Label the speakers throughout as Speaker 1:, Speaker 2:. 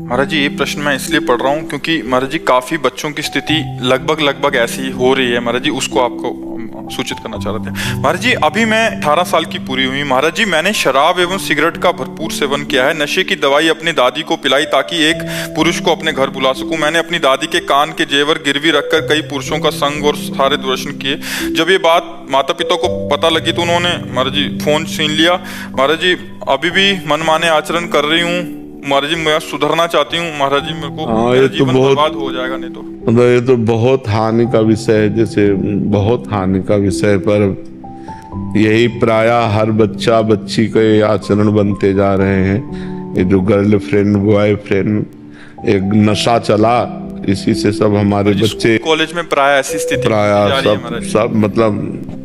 Speaker 1: महाराज जी, ये प्रश्न मैं इसलिए पढ़ रहा हूँ क्योंकि महाराज जी काफी बच्चों की स्थिति लगभग ऐसी हो रही है महाराज जी, उसको आपको सूचित करना चाह रहे थे। महाराज जी, अभी मैं 18 साल की पूरी हुई महाराज जी। मैंने शराब एवं सिगरेट का भरपूर सेवन किया है। नशे की दवाई अपनी दादी को पिलाई ताकि एक पुरुष को अपने घर बुला सकूं। मैंने अपनी दादी के कान के जेवर गिरवी रखकर कई पुरुषों का संग और सारे दूरदर्शन किए। जब ये बात माता पिता को पता लगी तो उन्होंने महाराज जी फोन छीन लिया। महाराज जी, अभी भी मनमाने आचरण कर रही हूँ महाराज जी। मैं सुधरना चाहती हूँ महाराज जी, मेरे को मेरा जीवन बर्बाद हो जाएगा नहीं तो।
Speaker 2: मतलब ये तो बहुत हानि का विषय है, जैसे बहुत हानि का विषय, पर यही प्रायः हर बच्चा बच्ची के आचरण बनते जा रहे हैं। ये जो गर्लफ्रेंड बॉयफ्रेंड एक नशा चला, इसी से सब हमारे बच्चे
Speaker 1: कॉलेज में प्रायः ऐसी स्थिति
Speaker 2: सब मतलब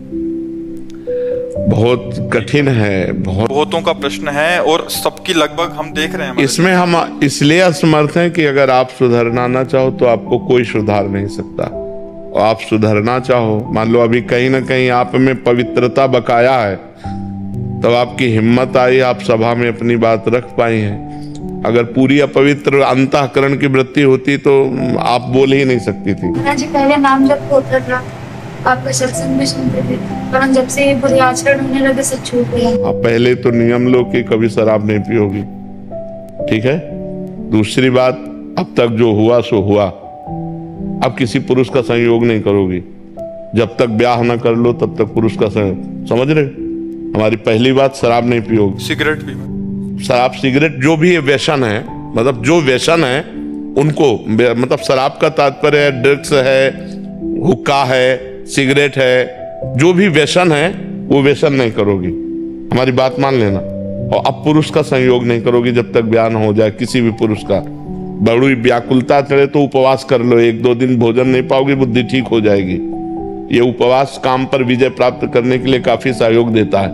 Speaker 2: बहुत कठिन है,
Speaker 1: बहुतों का प्रश्न है और सबकी लगभग हम देख रहे हैं।
Speaker 2: इसमें हम इसलिए असमर्थ हैं कि अगर आप सुधरना ना चाहो तो आपको कोई सुधार नहीं सकता। और आप सुधरना चाहो, मान लो अभी कहीं ना कहीं आप में पवित्रता बकाया है, तब आपकी हिम्मत आई, आप सभा में अपनी बात रख पाई हैं। अगर पूरी अपवित्र अंतःकरण की वृत्ति होती तो आप बोल ही नहीं सकती थी।
Speaker 3: पहले नाम जब होता था, आपका सत्संग भी सुनते थे, पर जब से बुरे आचरण होने लगे सब छूट गया।
Speaker 2: आप पहले तो नियम लो कि कभी शराब नहीं पियोगी, ठीक है। दूसरी बात, अब तक जो हुआ सो हुआ, अब किसी पुरुष का संयोग नहीं करोगी। जब तक ब्याह ना कर लो तब तक पुरुष का संयोग, समझ रहे। हमारी पहली बात, शराब नहीं पियोगी।
Speaker 1: सिगरेट भी,
Speaker 2: शराब सिगरेट जो भी व्यसन है, मतलब जो व्यसन है उनको, मतलब शराब का तात्पर्य है ड्रग्स है, हुक्का है, सिगरेट है, जो भी व्यसन है वो व्यसन नहीं करोगी। हमारी बात मान लेना। और अब पुरुष का संयोग नहीं करोगी जब तक ब्याह न हो जाए किसी भी पुरुष का। बड़ी व्याकुलता चढ़े तो उपवास कर लो, 1-2 दिन भोजन नहीं पाओगी, बुद्धि ठीक हो जाएगी। ये उपवास काम पर विजय प्राप्त करने के लिए काफी सहयोग देता है।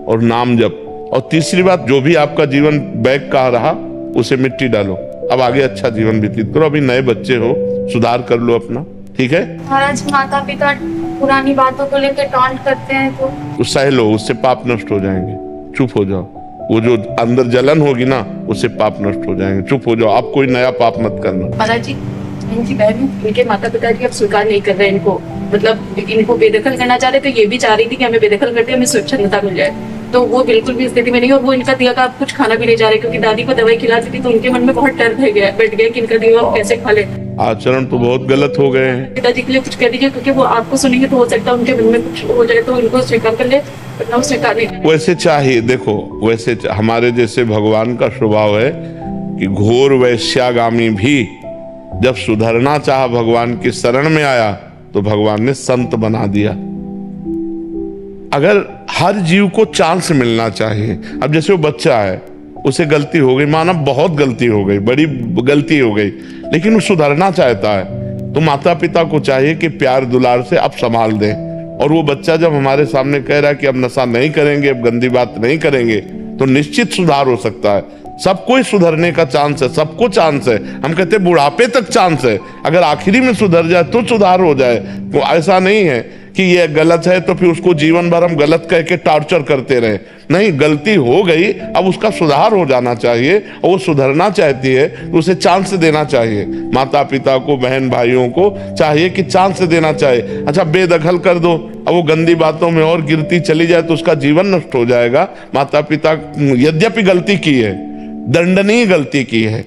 Speaker 2: और नाम जप। और तीसरी बात, जो भी आपका जीवन बैग का रहा उसे मिट्टी डालो। अब आगे अच्छा जीवन व्यतीत करो। अभी नए बच्चे हो, सुधार कर लो अपना, ठीक है।
Speaker 3: महाराज, माता पिता पुरानी बातों को लेकर टॉन्ट करते हैं तो
Speaker 2: सह लो, उससे पाप नष्ट हो जाएंगे। चुप हो जाओ। वो जो अंदर जलन होगी ना, उससे पाप नष्ट हो जाएंगे। चुप हो जाओ, आप कोई नया पाप मत करना।
Speaker 4: महाराज जी, इनकी बहन, इनके माता पिता जी अब स्वीकार नहीं कर रहे हैं इनको, मतलब इनको बेदखल करना चाह रहे, तो ये भी चाह रही थी कि हमें बेदखल करते हमें स्वच्छंदता मिल जाए, तो वो बिल्कुल भी स्थिति में नहीं। और वो इनका दिया का कुछ खाना भी नहीं जा रहे, क्योंकि दादी को दवाई खिलाती थी तो उनके मन में बहुत डर बैठ गया कि इनका दिया कैसे खा ले।
Speaker 2: आचरण तो बहुत गलत हो गए हैं।
Speaker 4: पिताजी के लिए कुछ कह दीजिए, क्योंकि वो आपको सुनेंगे तो हो सकता है उनके मन में कुछ हो जाए, तो इनको स्वीकार कर ले, वरना स्वीकार नहीं।
Speaker 2: वैसे चाहिए, देखो वैसे हमारे जैसे भगवान का स्वभाव है कि घोर वैश्यागामी भी जब सुधरना चाहा, भगवान की शरण में आया तो भगवान ने संत बना दिया। अगर हर जीव को चांस मिलना चाहिए। अब जैसे वो बच्चा है, उसे गलती हो गई, माना बहुत गलती हो गई, बड़ी गलती हो गई, लेकिन वो सुधरना चाहता है, तो माता पिता को चाहिए कि प्यार दुलार से अब संभाल दें। और वो बच्चा जब हमारे सामने कह रहा है कि अब नशा नहीं करेंगे, अब गंदी बात नहीं करेंगे, तो निश्चित सुधार हो सकता है। सबको सुधरने का चांस है, सबको चांस है। हम कहते हैं बुढ़ापे तक चांस है, अगर आखिरी में सुधर जाए तो सुधार हो जाए। तो ऐसा नहीं है कि ये गलत है तो फिर उसको जीवन भर हम गलत कह के टॉर्चर करते रहे। नहीं, गलती हो गई, अब उसका सुधार हो जाना चाहिए, और वो सुधरना चाहती है तो उसे चांस देना चाहिए। माता पिता को, बहन भाइयों को चाहिए कि चांस देना चाहिए। अच्छा, बेदखल कर दो, अब वो गंदी बातों में और गिरती चली जाए तो उसका जीवन नष्ट हो जाएगा। माता पिता यद्यपि गलती की है, दंडनीय गलती की है,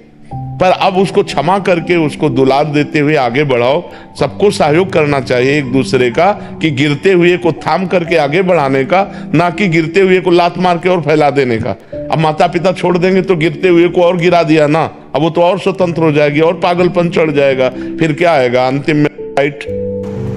Speaker 2: पर अब उसको क्षमा करके उसको दुलार देते हुए आगे बढ़ाओ। सबको सहयोग करना चाहिए एक दूसरे का, कि गिरते हुए को थाम करके आगे बढ़ाने का, ना कि गिरते हुए को लात मार के और फैला देने का। अब माता पिता छोड़ देंगे तो गिरते हुए को और गिरा दिया ना, अब वो तो और स्वतंत्र हो जाएगी और पागलपन चढ़ जाएगा, फिर क्या आएगा अंतिम में, राइट।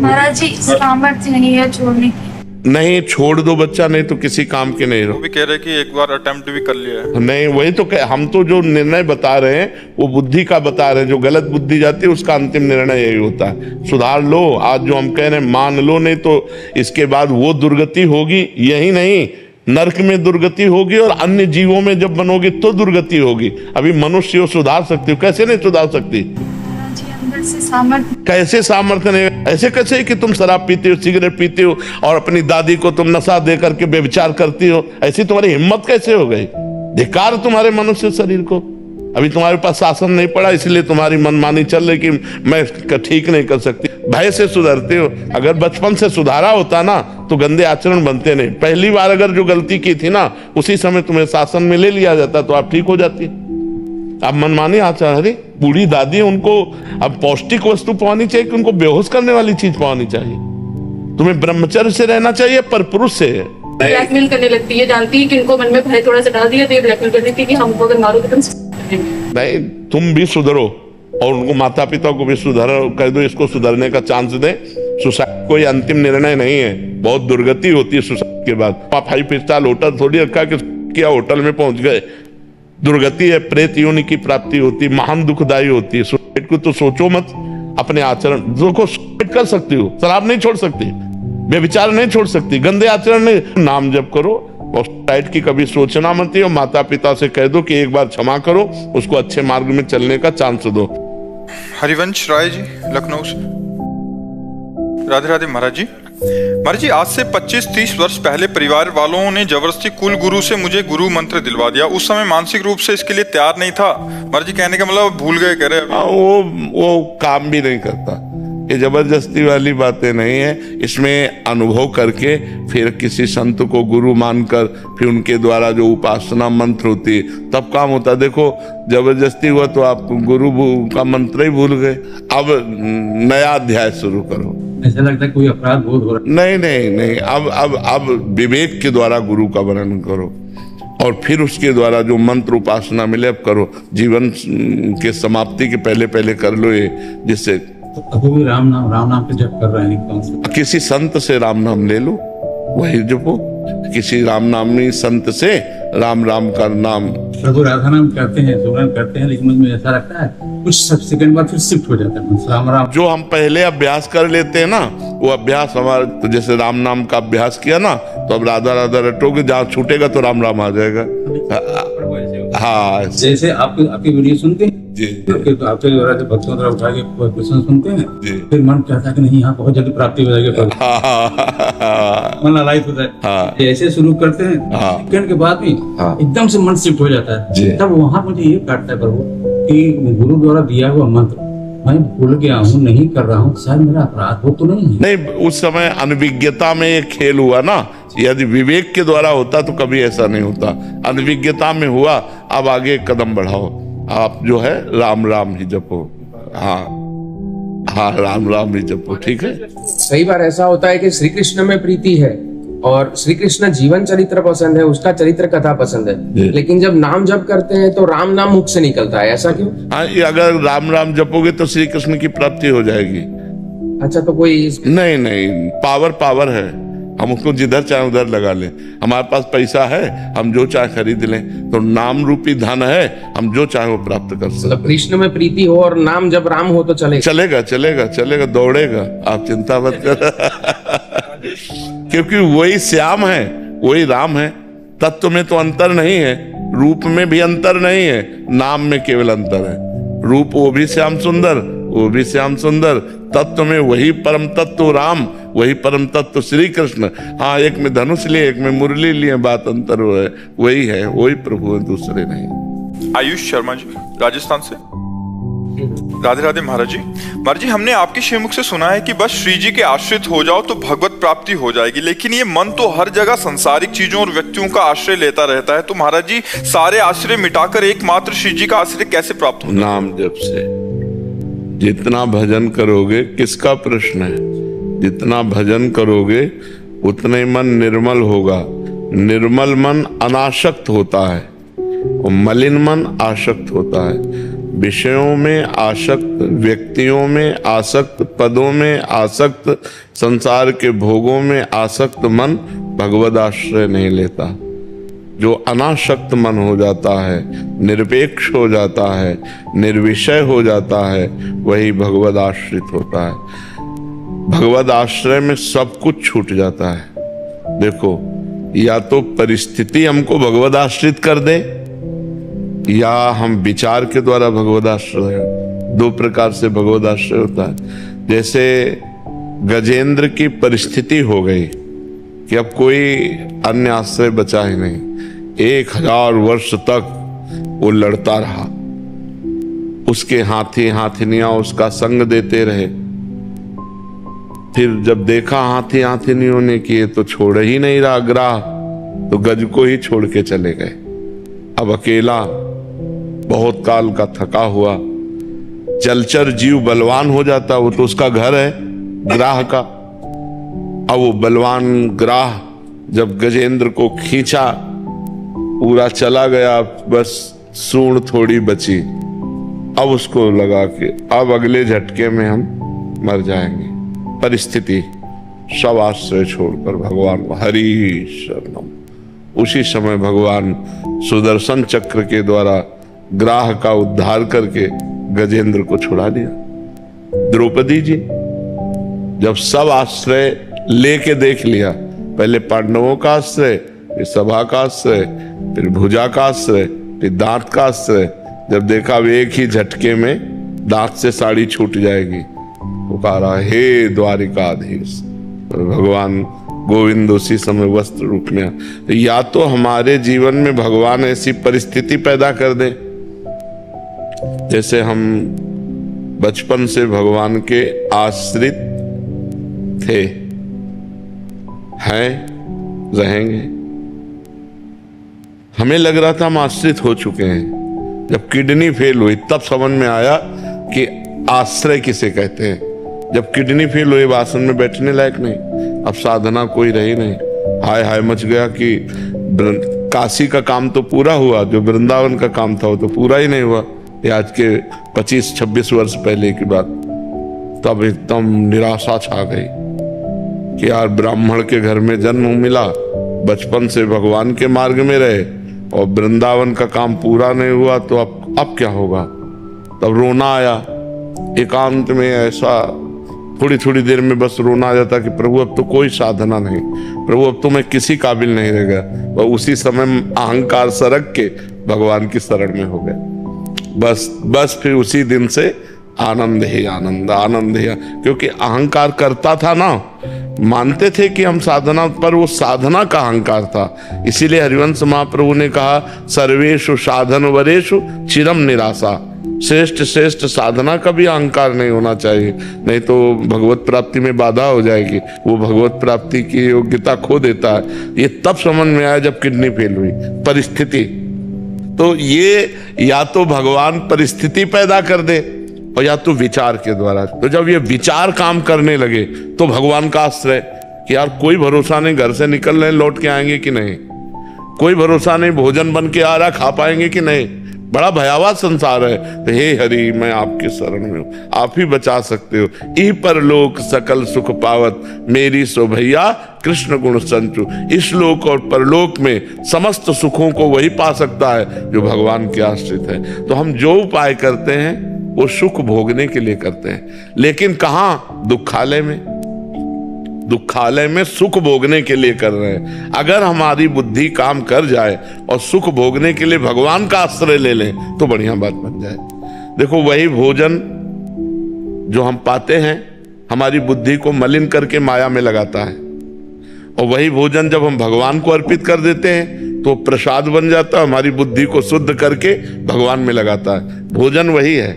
Speaker 3: महाराज जी, सामर्थ्य नहीं है छोड़ने की।
Speaker 2: नहीं, छोड़ दो बच्चा, नहीं तो किसी काम के नहीं रहो।
Speaker 1: वो भी कह रहे कि एक बार अटेम्प्ट भी कर लिया है।
Speaker 2: नहीं, वही तो हम तो जो निर्णय बता रहे हैं वो बुद्धि का बता रहे हैं। जो गलत बुद्धि जाती है उसका अंतिम निर्णय यही होता है। सुधार लो, आज जो हम कह रहे हैं मान लो, नहीं तो इसके बाद वो दुर्गति होगी। यही नहीं, नरक में दुर्गति होगी और अन्य जीवों में जब बनोगी तो दुर्गति होगी। अभी मनुष्य हो सुधार सकती हो, कैसे नहीं सुधार सकती? कैसे सामर्थ्य नहीं? ऐसे कैसे कि तुम शराब पीते हो, सिगरेट पीते हो और अपनी दादी को तुम नशा दे करके व्यभिचार करती हो? ऐसी तुम्हारी हिम्मत कैसे हो गई? धिक्कार तुम्हारे मनुष्य शरीर को। अभी तुम्हारे पास शासन नहीं पड़ा, इसलिए तुम्हारी मनमानी चल रही कि मैं ठीक नहीं कर सकती। भय से सुधरते हो। अगर बचपन से सुधारा होता ना तो गंदे आचरण बनते नहीं। पहली बार अगर जो गलती की थी ना उसी समय तुम्हें शासन में ले लिया जाता तो आप ठीक हो जाती। अब मनमानी आचरण, अरे बूढ़ी दादी, उनको अब पौष्टिक वस्तु पानी चाहिए कि उनको बेहोश करने वाली चीज पानी चाहिए? तुम्हें ब्रह्मचर्य से रहना चाहिए, पर पुरुष से।
Speaker 4: ब्लैकमेल करने लगती है, जानती है कि इनको मन में भय थोड़ा सा डाल दिया तो ये ब्लैकमेल कर देती है कि हमको अगर मारोगे तो
Speaker 2: नहीं, तुम भी सुधरो और उनको, माता पिता को भी सुधारो, कह दो इसको सुधरने का चांस दे। सुसाइड कोई अंतिम निर्णय नहीं है, बहुत दुर्गति होती है सुसाइड के बाद। आप 5 स्टार होटल थोड़ी रखा कि क्या होटल में पहुंच गए, दुर्गति है, प्रेत योनि की प्राप्ति होती, महान दुखदायी होती है। सुसाइड को तो सोचो मत। अपने आचरण देखो, सुसाइड कर सकती हो, शराब नहीं छोड़ सकती, व्यभिचार नहीं छोड़ सकती, गंदे आचरण नहीं, नाम जप करो और सुसाइड की कभी सोचना मत ही। और माता पिता से कह दो कि एक बार क्षमा करो, उसको अच्छे मार्ग में चलने का चांस दो।
Speaker 1: हरिवंश राय जी, लखनऊ से। राधे राधे महाराज जी। महाराज जी, आज से 25-30 वर्ष पहले परिवार वालों ने जबरदस्ती कुल गुरु से मुझे गुरु मंत्र दिलवा दिया। उस समय मानसिक रूप से इसके लिए तैयार नहीं था। महाराज जी, कहने का मतलब भूल गए कह रहे हैं।
Speaker 2: वो काम भी नहीं करता। ये जबरदस्ती वाली बातें नहीं है। इसमें अनुभव करके फिर किसी संत को गुरु मानकर फिर उनके द्वारा जो उपासना मंत्र होती है तब काम होता है। देखो, जबरदस्ती हुआ तो आप गुरु का मंत्र ही भूल गए। अब नया अध्याय शुरू करो।
Speaker 5: ऐसा लगता है कोई अपराध बोध हो रहा
Speaker 2: है। नहीं, अब विवेक के द्वारा गुरु का वर्णन करो और फिर उसके द्वारा जो मंत्र उपासना मिले अब करो। जीवन के समाप्ति के पहले पहले कर लो ये, जिससे
Speaker 5: तो अभी भी राम नाम पे जप कर रहे हैं। कौन से?
Speaker 2: किसी संत से राम नाम ले लो, वही जपो। किसी राम नामी संत से राम का नाम।
Speaker 5: प्रभु राधा नाम करते हैं, सुमरन करते हैं, लेकिन मुझे ऐसा लगता है कुछ सेकंड बाद फिर शिफ्ट हो जाता है राम।
Speaker 2: जो हम पहले अभ्यास कर लेते हैं ना, वो अभ्यास हमारा, तो जैसे राम नाम का अभ्यास किया ना तो अब राधा रटोगे, जहाँ छूटेगा तो राम आ जाएगा। हाँ,
Speaker 5: जैसे आपकी वीडियो सुनते हैं
Speaker 2: जी,
Speaker 5: आपके भक्तों द्वारा उठा के क्वेश्चन सुनते हैं जी, फिर मन कहता है कि नहीं यहाँ बहुत जल्दी प्राप्ति हो जाएगी, मन लाइफ होता है। ऐसे शुरू करते हैं, सेकंड के बाद भी एकदम से मन शिफ्ट हो जाता है। तब वहाँ मुझे ये काटता है प्रभु कि गुरु द्वारा दिया हुआ मंत्र मैं भूल गया हूँ, नहीं कर रहा हूँ, शायद मेरा अपराध हो तो नहीं।
Speaker 2: नहीं, उस समय अनभिज्ञता में ये खेल हुआ ना। यदि विवेक के द्वारा होता तो कभी ऐसा नहीं होता। अनभिज्ञता में हुआ। अब आगे कदम बढ़ाओ, आप जो है राम ही जपो। हाँ, राम ही जपो, ठीक है।
Speaker 6: कई बार ऐसा होता है कि श्री कृष्ण में प्रीति है और श्री कृष्ण जीवन चरित्र पसंद है, उसका चरित्र कथा पसंद है, लेकिन जब नाम जप करते हैं तो राम नाम मुख से निकलता है, ऐसा क्यों?
Speaker 2: हाँ, अगर राम जपोगे तो श्री कृष्ण की प्राप्ति हो जाएगी।
Speaker 6: अच्छा, तो कोई
Speaker 2: नहीं, पावर है। हम उसको जिधर चाहे उधर लगा लें। हमारे पास पैसा है, हम जो चाहे खरीद लें। तो नाम रूपी धन है, हम जो चाहे वो प्राप्त कर सकते।
Speaker 6: मतलब कृष्ण में प्रीति हो और नाम जब राम हो तो
Speaker 2: चलेगा, दौड़ेगा, आप चिंता मत कर। क्योंकि वही श्याम है, वही राम है। तत्व में तो अंतर नहीं है, रूप में भी अंतर नहीं है, नाम में केवल अंतर है। रूप वो भी श्याम सुंदर, तत्व में वही परम तत्व राम, वही परम तत्व श्री कृष्ण। हाँ, एक में धनुष लिए, एक में मुरली लिए, बात अंतर है, वही प्रभु है, दूसरे नहीं।
Speaker 1: आयुष शर्मा जी, राजस्थान से। राधे राधे महाराज जी, हमने आपके श्रीमुख से सुना है कि बस श्री जी के आश्रित हो जाओ तो भगवत प्राप्ति हो जाएगी, लेकिन ये मन तो हर जगह सांसारिक चीजों और व्यक्तियों का आश्रय लेता रहता है। तो महाराज जी, सारे आश्रय मिटाकर एकमात्र श्री जी का आश्रय कैसे प्राप्त हो?
Speaker 2: नाम जप से। जितना भजन करोगे, किसका प्रश्न है, जितना भजन करोगे उतना ही मन निर्मल होगा। निर्मल मन अनासक्त होता है और मलिन मन आसक्त होता है। विषयों में आसक्त, व्यक्तियों में आसक्त, पदों में आसक्त, संसार के भोगों में आसक्त मन भगवद आश्रय नहीं लेता। जो अनासक्त मन हो जाता है, निरपेक्ष हो जाता है, निर्विषय हो जाता है, वही भगवद आश्रित होता है। भगवद आश्रय में सब कुछ छूट जाता है। देखो, या तो परिस्थिति हमको भगवद आश्रित कर दे, या हम विचार के द्वारा भगवद आश्रय। दो प्रकार से भगवद आश्रय होता है। जैसे गजेंद्र की परिस्थिति हो गई कि अब कोई अन्य आश्रय बचा ही नहीं, 1000 वर्ष तक वो लड़ता रहा, उसके हाथी हाथिनियां उसका संग देते रहे। फिर जब देखा हाथी हाथिनियों ने किए तो छोड़ ही नहीं रहा ग्राह, तो गज को ही छोड़ के चले गए। अब अकेला, बहुत काल का थका हुआ, जलचर जीव बलवान हो जाता, वो तो उसका घर है ग्राह का। अब वो बलवान ग्राह जब गजेंद्र को खींचा, पूरा चला गया, बस सूंड थोड़ी बची। अब उसको लगा कि अब अगले झटके में हम मर जाएंगे। परिस्थिति, सब आश्रय छोड़कर भगवान हरि शरणम। उसी समय भगवान सुदर्शन चक्र के द्वारा ग्राह का उद्धार करके गजेंद्र को छुड़ा दिया। द्रौपदी जी जब सब आश्रय लेके देख लिया, पहले पांडवों का आश्रय, फिर सभा का आश्रय, फिर भुजा का आश्रय, फिर दांत का आश्रय, जब देखा वे एक ही झटके में दांत से साड़ी छूट जाएगी, पुकारा हे द्वारिकाधीश। और भगवान गोविंद उसी समय वस्त्र रूप में। तो या तो हमारे जीवन में भगवान ऐसी परिस्थिति पैदा कर दे, जैसे हम बचपन से भगवान के आश्रित थे, हैं, रहेंगे। हमें लग रहा था हम आश्रित हो चुके हैं। जब किडनी फेल हुई तब समझ में आया कि आश्रय किसे कहते हैं। जब किडनी फेल हुई, आसन में बैठने लायक नहीं, अब साधना कोई रही नहीं। हाय हाय मच गया कि काशी का काम तो पूरा हुआ, जो वृंदावन का काम था वो तो पूरा ही नहीं हुआ। ये आज के 25-26 वर्ष पहले की बात। तब एकदम निराशा छा गई कि यार ब्राह्मण के घर में जन्म मिला, बचपन से भगवान के मार्ग में रहे और वृंदावन का काम पूरा नहीं हुआ, तो अब क्या होगा। तब रोना आया एकांत में, ऐसा थोड़ी थोड़ी देर में बस रोना आ जाता कि प्रभु अब तो कोई साधना नहीं, प्रभु अब तो मैं किसी काबिल नहीं रह गया। वह उसी समय अहंकार सरक के भगवान की शरण में हो गया। बस फिर उसी दिन से आनंद ही आनंद, आनंद ही, क्योंकि अहंकार करता था ना, मानते थे कि हम साधना, पर वो साधना का अहंकार था। इसीलिए हरिवंश महाप्रभु ने कहा सर्वेषु साधन वरेषु चिरम निराशा। श्रेष्ठ श्रेष्ठ साधना का भी अहंकार नहीं होना चाहिए, नहीं तो भगवत प्राप्ति में बाधा हो जाएगी, वो भगवत प्राप्ति की योग्यता खो देता है। ये तब समझ में आया जब किडनी फेल हुई। परिस्थिति, तो ये या तो भगवान परिस्थिति पैदा कर दे और या तो विचार के द्वारा। तो जब ये विचार काम करने लगे तो भगवान का आश्रय कि यार कोई भरोसा नहीं, घर से निकल रहे लौट के आएंगे कि नहीं, कोई भरोसा नहीं भोजन बन के आ रहा खा पाएंगे कि नहीं, बड़ा भयावह संसार है। तो हे हरि मैं आपके शरण में हूं, आप ही बचा सकते हो। ई परलोक सकल सुख पावत, मेरी सो भैया कृष्ण गुण संचु। इस लोक और परलोक में समस्त सुखों को वही पा सकता है जो भगवान के आश्रित है। तो हम जो उपाय करते हैं वो सुख भोगने के लिए करते हैं, लेकिन कहाँ, दुखालय में, दुखालय में सुख भोगने के लिए कर रहे हैं। अगर हमारी बुद्धि काम कर जाए और सुख भोगने के लिए भगवान का आश्रय ले लें तो बढ़िया बात बन जाए। देखो वही भोजन जो हम पाते हैं हमारी बुद्धि को मलिन करके माया में लगाता है, और वही भोजन जब हम भगवान को अर्पित कर देते हैं तो प्रसाद बन जाता है, हमारी बुद्धि को शुद्ध करके भगवान में लगाता है। भोजन वही है,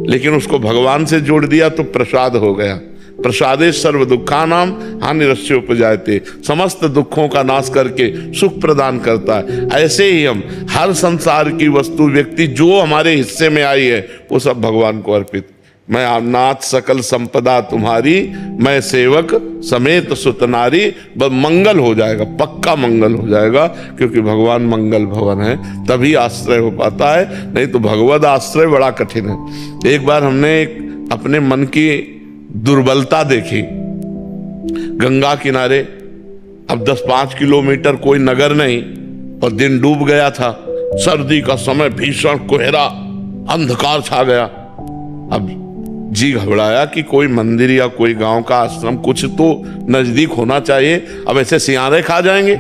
Speaker 2: लेकिन उसको भगवान से जोड़ दिया तो प्रसाद हो गया। प्रसादे सर्व दुखानाम हानिरस्य उपजायते, समस्त दुखों का नाश करके सुख प्रदान करता है। ऐसे ही हम हर संसार की वस्तु व्यक्ति जो हमारे हिस्से में आई है वो सब भगवान को अर्पित। मैं नाथ सकल संपदा तुम्हारी, मैं सेवक समेत सुतनारी। बस मंगल हो जाएगा, पक्का मंगल हो जाएगा, क्योंकि भगवान मंगल भवन है, तभी आश्रय हो पाता है, नहीं तो भगवद आश्रय बड़ा कठिन है। एक बार हमने अपने मन की दुर्बलता देखी। गंगा किनारे, अब 10-5 किलोमीटर कोई नगर नहीं और दिन डूब गया था, सर्दी का समय, भीषण कोहरा, अंधकार छा गया। अब जी घबराया कि कोई मंदिर या कोई गांव का आश्रम कुछ तो नजदीक होना चाहिए। अब ऐसे सियारे खा जाएंगे,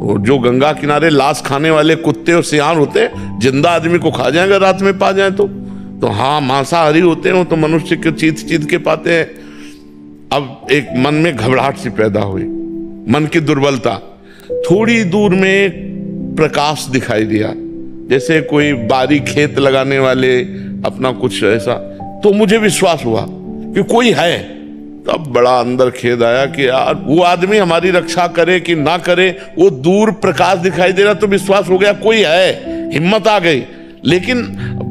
Speaker 2: और जो गंगा किनारे लाश खाने वाले कुत्ते और सियार होते हैं जिंदा आदमी को खा जाएंगे रात में पा जाए तो हाँ मांसाहारी होते हैं, तो मनुष्य को चीत के पाते हैं। अब एक मन में घबराहट सी पैदा हुई, मन की दुर्बलता। थोड़ी दूर में प्रकाश दिखाई दिया, जैसे कोई बारी खेत लगाने वाले अपना कुछ ऐसा, तो मुझे विश्वास हुआ कि कोई है। तब बड़ा अंदर खेद आया कि यार वो आदमी हमारी रक्षा करे कि ना करे, वो दूर प्रकाश दिखाई दे रहा तो विश्वास हो गया कोई है, हिम्मत आ गई। लेकिन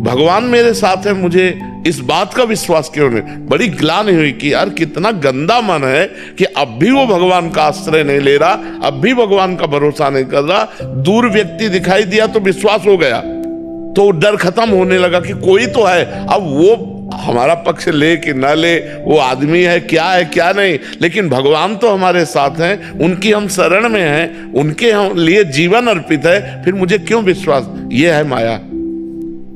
Speaker 2: भगवान मेरे साथ है, मुझे इस बात का विश्वास क्यों नहीं? बड़ी ग्लानि हुई कि यार कितना गंदा मन है कि अब भी वो भगवान का आश्रय नहीं ले रहा, अब भी भगवान का भरोसा नहीं कर रहा। दूर व्यक्ति दिखाई दिया तो विश्वास हो गया, तो डर खत्म होने लगा कि कोई तो है। अब वो हमारा पक्ष ले कि ना ले, वो आदमी है क्या नहीं, लेकिन भगवान तो हमारे साथ हैं, उनकी हम शरण में हैं, उनके हम लिए जीवन अर्पित है, फिर मुझे क्यों विश्वास? ये है माया।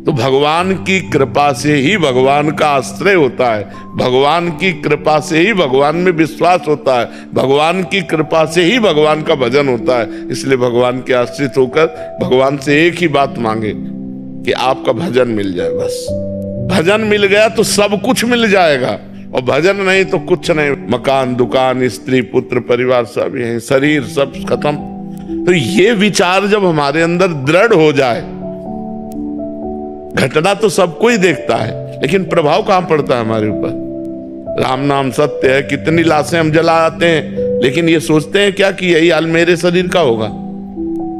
Speaker 2: तो भगवान की कृपा से ही भगवान का आश्रय होता है, भगवान की कृपा से ही भगवान में विश्वास होता है, भगवान की कृपा से ही भगवान का भजन होता है। इसलिए भगवान के आश्रित होकर भगवान से एक ही बात मांगे कि आपका भजन मिल जाए। बस भजन मिल गया तो सब कुछ मिल जाएगा, और भजन नहीं तो कुछ नहीं। मकान, दुकान, स्त्री, पुत्र, परिवार सब यही, शरीर सब खत्म। तो ये विचार जब हमारे अंदर दृढ़ हो जाए, घटना तो सबको ही देखता है, लेकिन प्रभाव कहां पड़ता है हमारे ऊपर? राम नाम सत्य है, कितनी लाशें हम जला आते हैं, लेकिन ये सोचते हैं क्या कि यही हाल मेरे शरीर का होगा?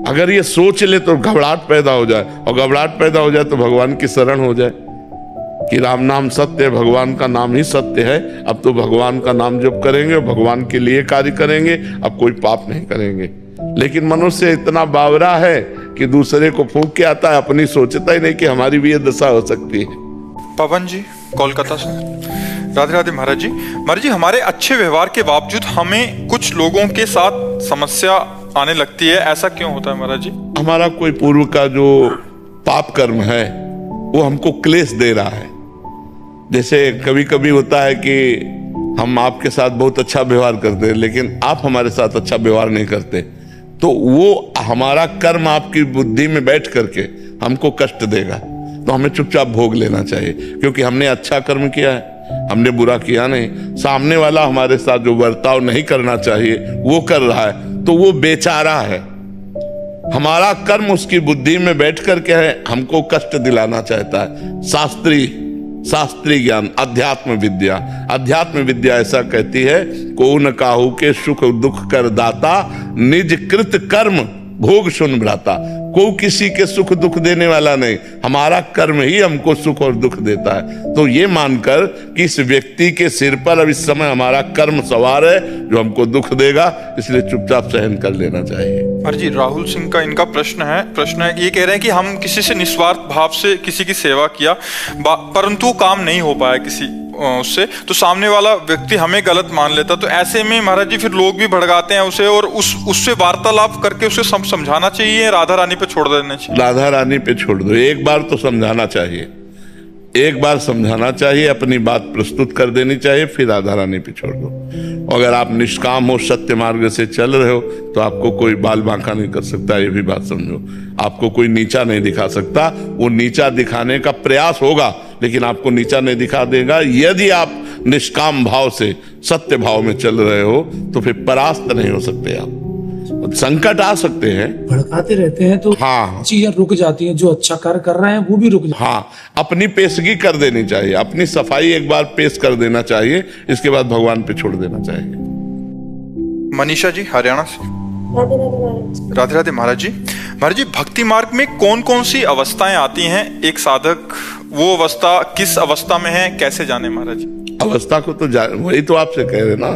Speaker 2: अगर ये सोच ले तो घबराहट पैदा हो जाए, और घबराहट पैदा हो जाए तो भगवान की शरण हो जाए कि राम नाम सत्य है, भगवान का नाम ही सत्य है। अब तो भगवान का नाम जप करेंगे और भगवान के लिए कार्य करेंगे, अब कोई पाप नहीं करेंगे। लेकिन मनुष्य इतना बावरा है कि दूसरे को फूंक के आता है, अपनी सोचता ही नहीं कि हमारी भी ये दशा हो सकती है।
Speaker 1: पवन जी कोलकाता से, राधे राधे महाराज जी। महाराज जी, हमारे अच्छे व्यवहार के बावजूद हमें कुछ लोगों के साथ समस्या आने लगती है, ऐसा क्यों होता है महाराज जी?
Speaker 2: हमारा कोई पूर्व का जो पाप कर्म है वो हमको क्लेश दे रहा है। जैसे कभी कभी होता है कि हम आपके साथ बहुत अच्छा व्यवहार करते हैं, लेकिन आप हमारे साथ अच्छा व्यवहार नहीं करते, तो वो हमारा कर्म आपकी बुद्धि में बैठ करके हमको कष्ट देगा। तो हमें चुपचाप भोग लेना चाहिए, क्योंकि हमने अच्छा कर्म किया है, हमने बुरा किया नहीं। सामने वाला हमारे साथ जो बर्ताव नहीं करना चाहिए वो कर रहा है, तो वो बेचारा है। हमारा कर्म उसकी बुद्धि में बैठ करके है, हमको कष्ट दिलाना चाहता है। शास्त्रीय ज्ञान, अध्यात्म विद्या ऐसा कहती है, को न काहू के सुख दुख कर दाता, निज कृत कर्म भोग सुन भ्राता। को किसी के सुख दुख देने वाला नहीं, हमारा कर्म ही हमको सुख और दुख देता है। तो ये मानकर कि इस व्यक्ति के सिर पर अब इस समय हमारा कर्म सवार है जो हमको दुख देगा, इसलिए चुपचाप सहन कर लेना चाहिए।
Speaker 1: महाराज जी, राहुल सिंह का इनका प्रश्न है ये कह रहे हैं कि हम किसी से निस्वार्थ भाव से किसी की सेवा किया, परंतु काम नहीं हो पाया किसी उससे, तो सामने वाला व्यक्ति हमें गलत मान लेता, तो ऐसे में महाराज जी फिर लोग भी भड़काते हैं उसे, और उससे वार्तालाप करके उसे समझाना चाहिए, राधा रानी पे छोड़ देना चाहिए? राधा रानी पे छोड़ दो, एक बार तो समझाना चाहिए, एक बार समझाना चाहिए, अपनी बात प्रस्तुत कर देनी चाहिए, फिर राधा रानी पे छोड़ दो। अगर आप निष्काम हो, सत्य मार्ग से चल रहे हो, तो आपको कोई बाल बांका नहीं कर सकता, ये भी बात समझो। आपको कोई नीचा नहीं दिखा सकता, वो नीचा दिखाने का प्रयास होगा, लेकिन आपको नीचा नहीं दिखा देगा। यदि आप निष्काम भाव से सत्य भाव में चल रहे हो, तो फिर परास्त नहीं हो सकते आप। संकट आ सकते हैं,
Speaker 7: भड़काते रहते हैं तो
Speaker 2: हाँ,
Speaker 7: चीजें रुक जाती हैं, जो अच्छा कार्य कर रहे हैं वो भी रुक जाते हैं।
Speaker 2: हाँ, अपनी पेशगी कर देनी चाहिए, अपनी सफाई एक बार पेश कर देना चाहिए, इसके बाद भगवान पे छोड़ देना चाहिए।
Speaker 1: मनीषा जी हरियाणा से, राधे राधे महाराज जी। महाराज जी, भक्ति मार्ग में कौन कौन सी अवस्थाएं आती हैं? एक साधक वो अवस्था किस अवस्था में है, कैसे जाने महाराज जी?
Speaker 2: अवस्था को तो वही तो आपसे कह रहे ना,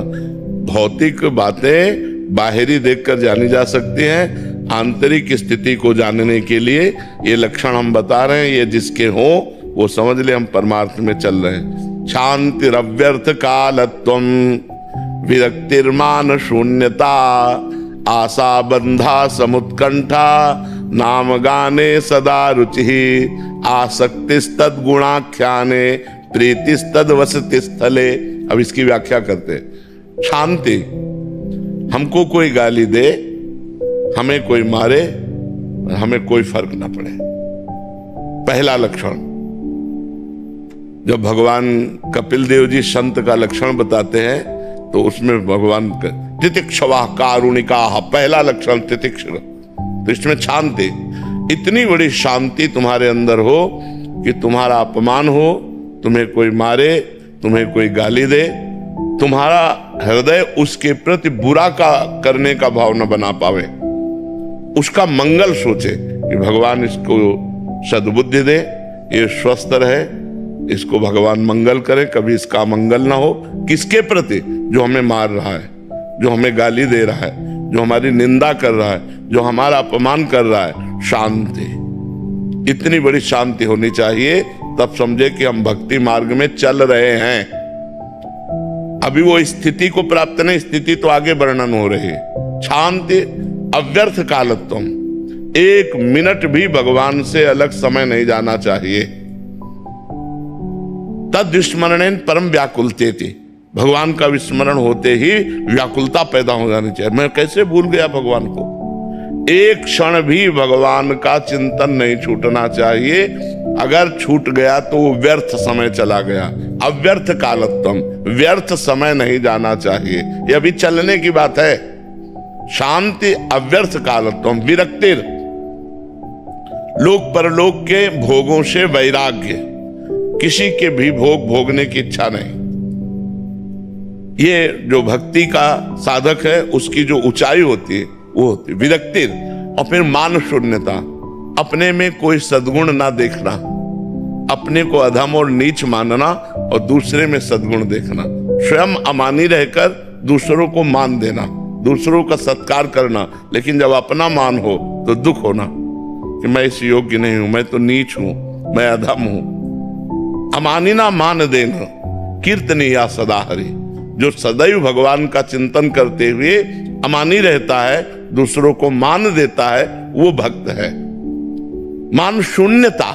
Speaker 2: भौतिक बातें बाहरी देखकर जानी जा सकती हैं, आंतरिक स्थिति को जानने के लिए ये लक्षण हम बता रहे हैं, ये जिसके हो वो समझ ले हम परमार्थ में चल रहे हैं। शांति रव्यर्थ कालत्वम, विरक्तिर्मान शून्यता, आशा बंधा समुत्कंठा, नाम गाने सदा रुचि, आसक्तिस्तद गुणाख्याने, प्रीतिस्तद वसति स्थले। अब इसकी व्याख्या करते हैं। शांति, हमको कोई गाली दे, हमें कोई मारे, हमें कोई फर्क ना पड़े, पहला लक्षण। जब भगवान कपिल देव जी संत का लक्षण बताते हैं, तो उसमें भगवान तितिक्षवा कारुणिका, पहला लक्षण तितिक्ष। तो इसमें शांति, इतनी बड़ी शांति तुम्हारे अंदर हो कि तुम्हारा अपमान हो, तुम्हें कोई मारे, तुम्हें कोई गाली दे, तुम्हारा हृदय उसके प्रति बुरा का करने का भाव न बना पावे, उसका मंगल सोचे कि भगवान इसको सद्बुद्धि दे, ये स्वस्थ रहे, इसको भगवान मंगल करे, कभी इसका मंगल ना हो। किसके प्रति? जो हमें मार रहा है, जो हमें गाली दे रहा है, जो हमारी निंदा कर रहा है, जो हमारा अपमान कर रहा है। शांति, इतनी बड़ी शांति होनी चाहिए, तब समझे कि हम भक्ति मार्ग में चल रहे हैं। अभी वो स्थिति को प्राप्त नहीं, स्थिति तो आगे वर्णन हो रही है। शांति अव्यर्थ कालत्वम, एक मिनट भी भगवान से अलग समय नहीं जाना चाहिए। तद विस्मरणेन परम व्याकुलते थी, भगवान का विस्मरण होते ही व्याकुलता पैदा हो जानी चाहिए। मैं कैसे भूल गया भगवान को? एक क्षण भी भगवान का चिंतन नहीं छूटना चाहिए। अगर छूट गया तो वो व्यर्थ समय चला गया। अव्यर्थ कालत्वम, व्यर्थ समय नहीं जाना चाहिए। ये अभी चलने की बात है। शांति अव्यर्थ कालत्वम, विरक्तिर, लोक परलोक के भोगों से वैराग्य, किसी के भी भोग भोगने की इच्छा नहीं। ये जो भक्ति का साधक है उसकी जो ऊंचाई होती है वो होती है विरक्तिर। और फिर मान शून्यता, अपने में कोई सद्गुण ना देखना, अपने को अधम और नीच मानना और दूसरे में सद्गुण देखना, स्वयं अमानी रहकर दूसरों को मान देना, दूसरों का सत्कार करना, लेकिन जब अपना मान हो तो दुख होना कि मैं इस योग्य नहीं हूं, मैं तो नीच हूं, मैं अधम हूं। अमानिना मान देना, कीर्तनीया सदा हरि, जो सदैव भगवान का चिंतन करते हुए अमानी रहता है, दूसरों को मान देता है, वो भक्त है। मान शून्यता,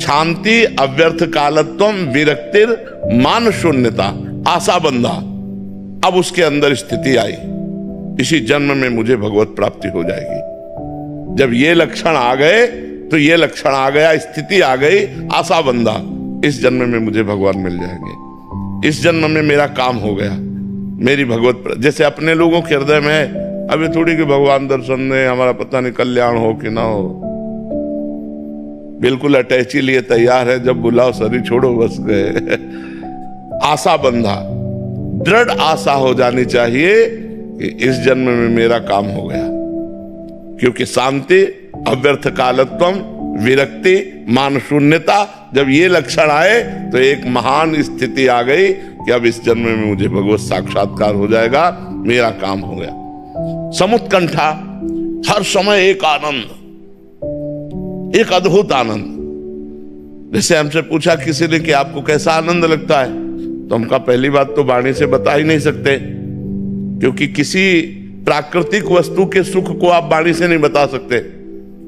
Speaker 2: शांति अव्यर्थ कालत्वम, विरक्तिर, मान शून्यता, आशा बंधा। अब उसके अंदर स्थिति आई, इसी जन्म में मुझे भगवत प्राप्ति हो जाएगी। जब ये लक्षण आ गए तो ये लक्षण आ गया, स्थिति आ गई, आशा बंधा, इस जन्म में मुझे भगवान मिल जाएंगे, इस जन्म में मेरा काम हो गया, मेरी भगवत। जैसे अपने लोगों के हृदय में अभी थोड़ी कि भगवान दर्शन दे, हमारा पता नहीं कल्याण हो कि ना हो, बिल्कुल अटैची लिए तैयार है, जब बुलाओ शरीर छोड़ो बस गए। आशा बंधा, दृढ़ आशा हो जानी चाहिए कि इस जन्म में मेरा काम हो गया, क्योंकि शांति अव्यर्थ कालत्वम, विरक्ति, मान शून्यता, जब ये लक्षण आए तो एक महान स्थिति आ गई कि अब इस जन्म में मुझे भगवत साक्षात्कार हो जाएगा, मेरा काम हो गया। समुत्कंठा, हर समय एक आनंद, एक अद्भुत आनंद। जैसे हमसे पूछा किसी ने कि आपको कैसा आनंद लगता है, तो हम कहा पहली बात तो वाणी से बता ही नहीं सकते, क्योंकि किसी प्राकृतिक वस्तु के सुख को आप वाणी से नहीं बता सकते।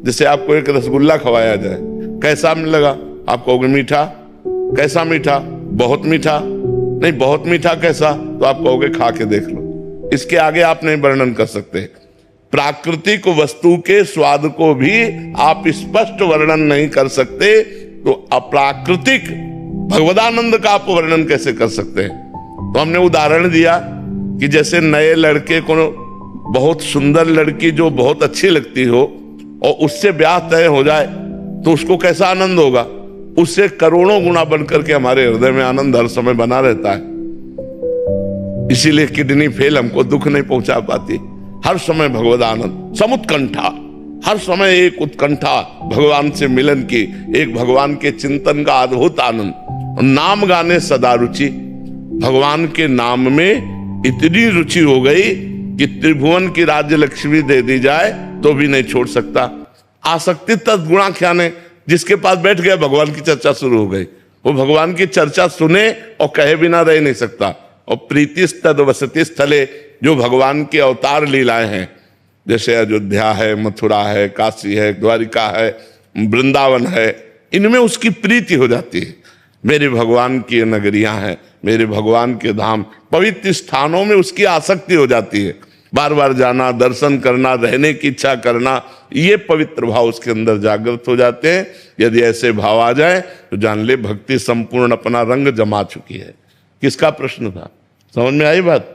Speaker 2: जैसे आपको एक रसगुल्ला खवाया जाए, कैसा लगा? आप कहोगे मीठा। कैसा मीठा? बहुत मीठा। नहीं, बहुत मीठा कैसा? तो आप कहोगे खा के देख लो। इसके आगे आप नहीं वर्णन कर सकते। प्राकृतिक वस्तु के स्वाद को भी आप स्पष्ट वर्णन नहीं कर सकते, तो अप्राकृतिक भगवदानंद का आप वर्णन कैसे कर सकते हैं? तो हमने उदाहरण दिया कि जैसे नए लड़के को बहुत सुंदर लड़की जो बहुत अच्छी लगती हो और उससे ब्याह तय हो जाए तो उसको कैसा आनंद होगा? उससे करोड़ों गुना बनकर के हमारे हृदय में आनंद हर समय बना रहता है। इसीलिए किडनी फेल हमको दुख नहीं पहुंचा पाती। हर समय भगवद आनंद, समुत्कंठा, हर समय एक उत्कंठा भगवान से मिलन की, एक भगवान के चिंतन का अद्भुत आनंद। नाम गाने सदा रुचि, भगवान के नाम में इतनी रुचि हो गई कि त्रिभुवन की राज्य लक्ष्मी दे दी जाए तो भी नहीं छोड़ सकता। आसक्ति तद्गुणा ख्याने, जिसके पास बैठ गया भगवान की चर्चा शुरू हो गई, वो भगवान की चर्चा सुने और कहे बिना रह नहीं सकता। और प्रीतिस्तद वसति स्थले, जो भगवान के अवतार लीलाएं हैं, जैसे अयोध्या है, मथुरा है, काशी है, द्वारिका है, वृंदावन है, इनमें उसकी प्रीति हो जाती है। मेरे भगवान की नगरियां हैं, मेरे भगवान के धाम, पवित्र स्थानों में उसकी आसक्ति हो जाती है। बार बार जाना, दर्शन करना, रहने की इच्छा करना, ये पवित्र भाव उसके अंदर जागृत हो जाते हैं। यदि ऐसे भाव आ जाए तो जान ले भक्ति संपूर्ण अपना रंग जमा चुकी है। किसका प्रश्न था? समझ में आई बात?